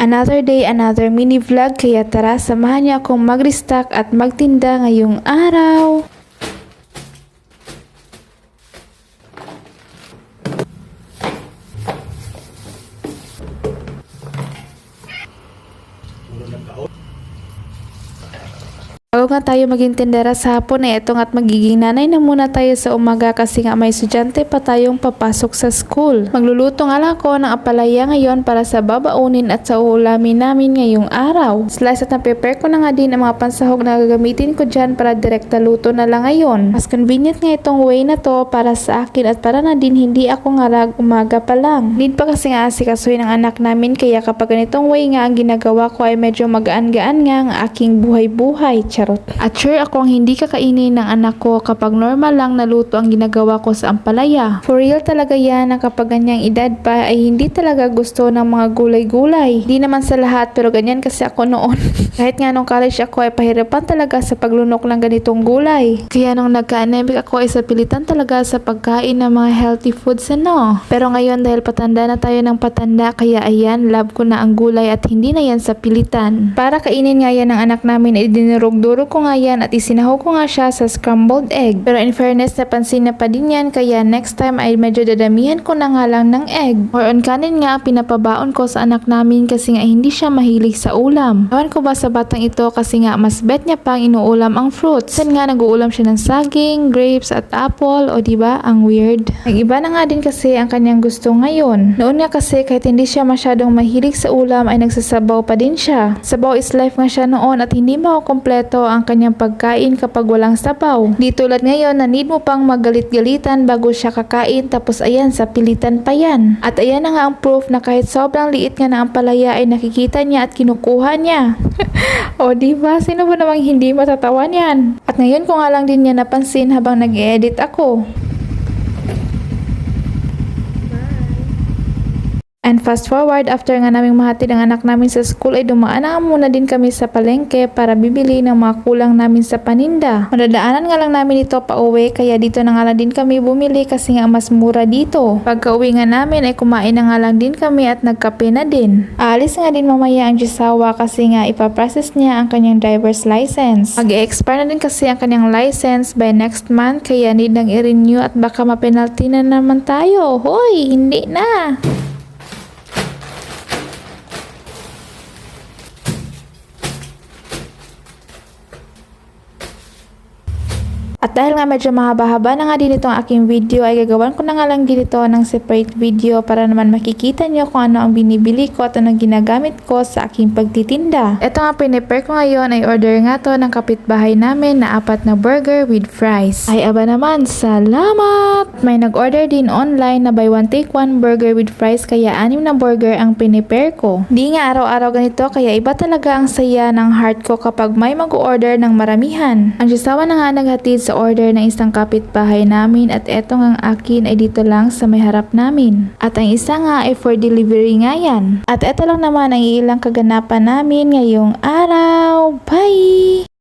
Another day, another mini vlog, kaya tara samahan niyo akong mag-restock at magtinda ngayong araw. Bago nga tayo maging tindera sa hapon ay ito nga't magiging nanay na muna tayo sa umaga kasi nga may estudyante pa tayong papasok sa school. Magluluto nga lang ako ng apalaya ngayon para sa babaunin at sa uulamin namin ngayong araw. Slice at na-prepare ko na nga din ang mga pansahog na gagamitin ko dyan para direkta luto na lang ngayon. Mas convenient nga itong way na to para sa akin at para na din hindi ako ngarag umaga pa lang. Need pa kasi nga asikasuhin ng anak namin kaya kapag ganitong way nga ang ginagawa ko ay medyo magaan-gaan nga ang aking buhay-buhay. At sure akong hindi kakainin ng anak ko kapag normal lang na luto ang ginagawa ko sa ampalaya. For real talaga yan na kapag ganyang edad pa ay hindi talaga gusto ng mga gulay-gulay. Di naman sa lahat pero ganyan kasi ako noon. Kahit nga nung college ako ay pahirapan talaga sa paglunok ng ganitong gulay. Kaya nung nagka-anemic ako ay sa pilitan talaga sa pagkain ng mga healthy foods Pero ngayon dahil patanda na tayo ng patanda kaya ayan love ko na ang gulay at hindi na yan sa pilitan. Para kainin nga yan ng anak namin ay dinurog-durog ko nga yan at isinahog ko nga siya sa scrambled egg. Pero in fairness, napansin na pa din yan kaya next time ay medyo dadamihan ko na nga lang ng egg. Or on kanin nga ang pinapabaon ko sa anak namin kasi nga hindi siya mahilig sa ulam. Ewan ko ba sa batang ito kasi nga mas bet niya pang inuulam ang fruits. Sen nga nag-uulam siya ng saging, grapes at apple o diba ang weird. Nag-iba na nga din kasi ang kanyang gusto ngayon. Noon nga kasi kahit hindi siya masyadong mahilig sa ulam ay nagsasabaw pa din siya. Sabaw is life nga siya noon at hindi makukompleto ang kanyang pagkain kapag walang sabaw. Di tulad ngayon na need mo pang magalit-galitan bago siya kakain tapos ayan sa pilitan pa yan. At ayan na nga ang proof na kahit sobrang liit nga na ang palaya ay nakikita niya at kinukuha niya. O diba? Sino ba namang hindi matatawa niyan? At ngayon ko nga lang din niya napansin habang nag-edit ako. And fast forward, after nga naming mahatid ang anak namin sa school ay dumaan na muna din kami sa palengke para bibili ng mga kulang namin sa paninda. Madadaanan nga lang namin ito pa uwi kaya dito na nga lang din kami bumili kasi nga mas mura dito. Pagka uwi nga namin ay kumain na nga lang din kami at nagkape na din. Aalis nga din mamaya ang Jisawa kasi nga ipaprocess niya ang kanyang driver's license. Mag-e-expire na din kasi ang kanyang license by next month kaya need nang i-renew at baka mapenalty na naman tayo. Hoy, hindi na! At dahil nga medyo mahaba-haba na nga din itong aking video ay gagawan ko na nga lang din ito ng separate video para naman makikita nyo kung ano ang binibili ko at anong ginagamit ko sa aking pagtitinda. Ito nga pinipare ko ngayon ay order nga to ng kapitbahay namin na 4 na burger with fries. Ay aba naman, salamat! May nag-order din online na buy one take one burger with fries kaya 6 na burger ang pinipare ko. Di nga araw-araw ganito kaya iba talaga ang saya ng heart ko kapag may mag-order ng maramihan. Ang Jisawa na nga naghatid sa order ng isang kapitbahay namin at eto nga akin ay dito lang sa may harap namin. At ang isa nga ay for delivery nga yan. At eto lang naman ang ilang kaganapan namin ngayong araw. Bye!